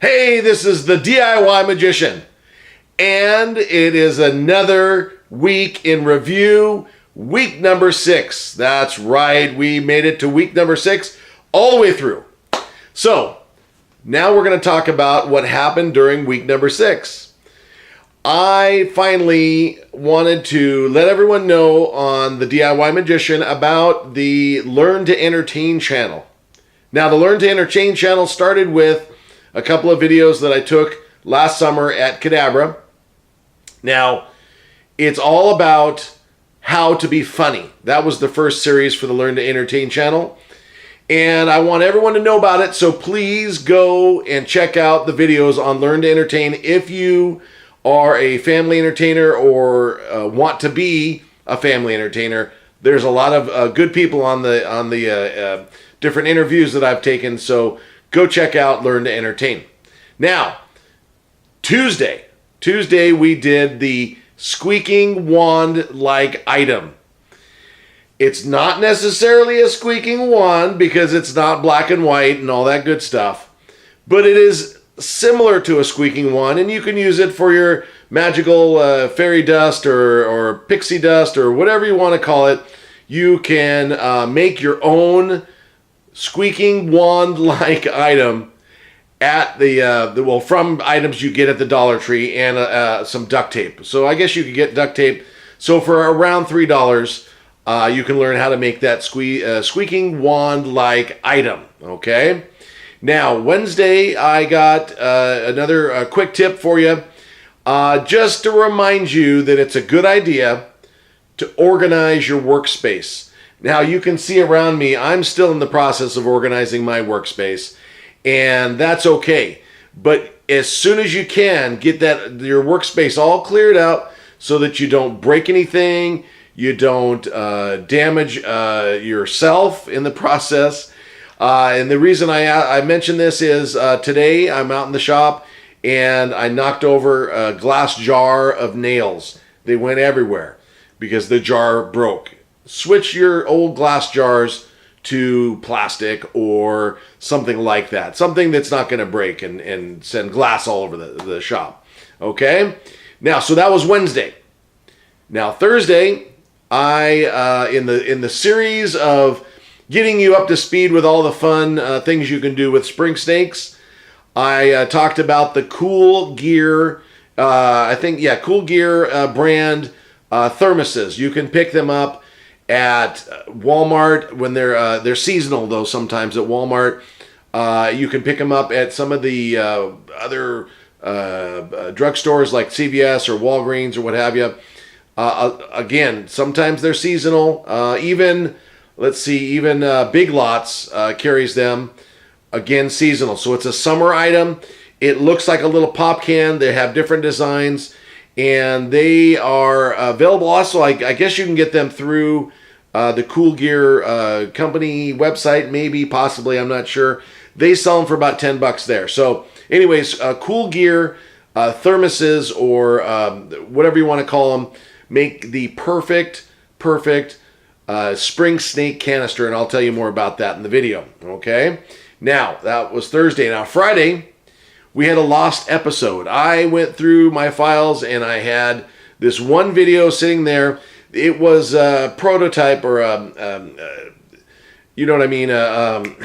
Hey, this is the DIY Magician, and it is another week in review, week number 6. That's right, we made it to week number 6 all the way through. So, now we're going to talk about what happened during week number 6. I finally wanted to let everyone know on the DIY Magician about the Learn to Entertain channel. Now, the Learn to Entertain channel started with a couple of videos that I took last summer at Cadabra. Now, it's all about how to be funny. That was the first series for the Learn to Entertain channel. And I want everyone to know about it, so please go and check out the videos on Learn to Entertain if you are a family entertainer or want to be a family entertainer. There's a lot of good people on the different interviews that I've taken, so go check out Learn to Entertain. Now, Tuesday we did the Squeaking Wand-like item. It's not necessarily a squeaking wand because it's not black and white and all that good stuff, but it is similar to a squeaking wand, and you can use it for your magical fairy dust or pixie dust or whatever you want to call it. You can make your own squeaking wand-like item at from items you get at the Dollar Tree and some duct tape. So I guess you could get duct tape. So for around $3, you can learn how to make that squeaking wand-like item. Okay. Now Wednesday I got another quick tip for you, just to remind you that it's a good idea to organize your workspace. Now, you can see around me, I'm still in the process of organizing my workspace, and that's okay. But as soon as you can, get your workspace all cleared out so that you don't break anything, you don't damage yourself in the process. And the reason I mention this is today I'm out in the shop and I knocked over a glass jar of nails. They went everywhere because the jar broke. Switch your old glass jars to plastic or something like that. Something that's not going to break and send glass all over the shop. Okay? Now, so that was Wednesday. Now, Thursday, I in the series of getting you up to speed with all the fun things you can do with spring snakes, I talked about the Cool Gear, Cool Gear brand Thermoses. You can pick them up at Walmart when they're seasonal, though. Sometimes at Walmart, you can pick them up at some of the other drugstores like CVS or Walgreens or what have you. Again, sometimes they're seasonal. Even Big Lots carries them. Again, seasonal. So it's a summer item. It looks like a little pop can. They have different designs, and they are available also. I guess you can get them through the Cool Gear company website, maybe, possibly, I'm not sure. They sell them for about $10 there. So anyways, Cool Gear Thermoses, or whatever you want to call them, make the perfect spring snake canister, and I'll tell you more about that in the video. Okay? Now, that was Thursday. Now, Friday, we had a lost episode. I went through my files and I had this one video sitting there. It was a prototype, or you know what I mean. I'm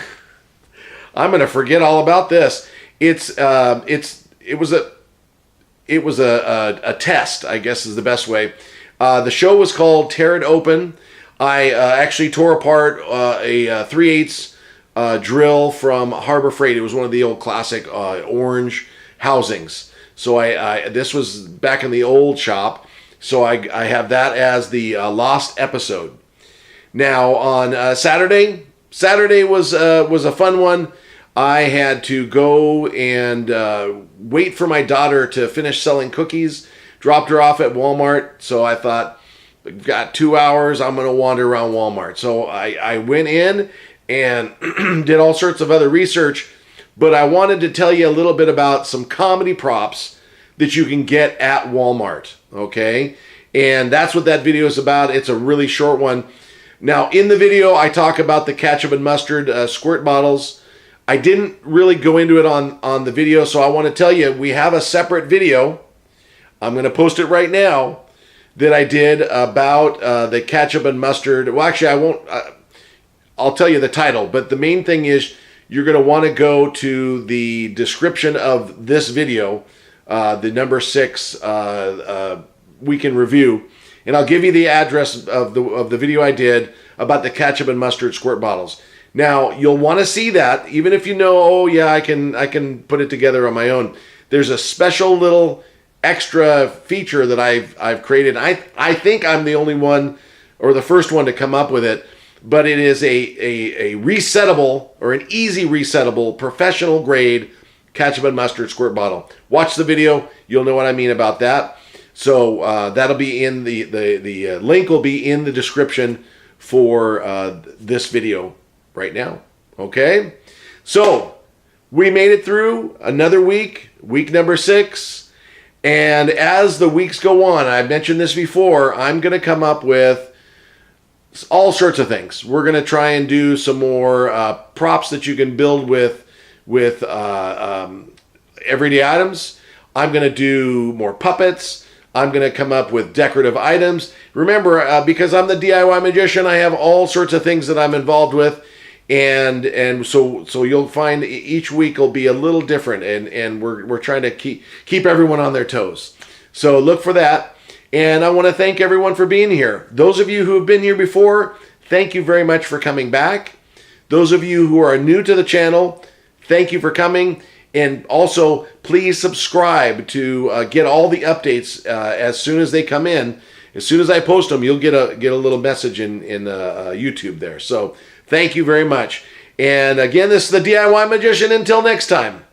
gonna forget all about this. It was a test, I guess is the best way. The show was called Tear It Open. I actually tore apart a 3/8 drill from Harbor Freight. It was one of the old classic orange housings. So this was back in the old shop. So I have that as the lost episode. Now on Saturday was a fun one. I had to go and wait for my daughter to finish selling cookies. Dropped her off at Walmart. So I thought, I've got 2 hours, I'm going to wander around Walmart. So I went in and did all sorts of other research, but I wanted to tell you a little bit about some comedy props that you can get at Walmart, okay? And that's what that video is about. It's a really short one. Now, in the video, I talk about the ketchup and mustard squirt bottles. I didn't really go into it on the video, so I want to tell you, we have a separate video. I'm going to post it right now that I did about the ketchup and mustard. Well, actually, I won't. I'll tell you the title, but the main thing is you're going to want to go to the description of this video, the number 6 week in review, and I'll give you the address of the video I did about the ketchup and mustard squirt bottles. Now, you'll want to see that, even if you know, oh yeah, I can put it together on my own. There's a special little extra feature that I've created. I think I'm the only one, or the first one to come up with it, but it is a resettable, or an easy resettable, professional grade ketchup and mustard squirt bottle. Watch the video, you'll know what I mean about that. So that'll be in the link will be in the description for this video right now. Okay, so we made it through another week number 6, and as the weeks go on, I've mentioned this before, I'm going to come up with all sorts of things. We're going to try and do some more props that you can build with everyday items. I'm going to do more puppets. I'm going to come up with decorative items. Remember, because I'm the DIY magician, I have all sorts of things that I'm involved with. And so you'll find each week will be a little different, and we're trying to keep everyone on their toes. So look for that. And I want to thank everyone for being here. Those of you who have been here before, thank you very much for coming back. Those of you who are new to the channel, thank you for coming. And also, please subscribe to get all the updates as soon as they come in. As soon as I post them, you'll get a little message in YouTube there. So thank you very much. And again, this is the DIY Magician. Until next time.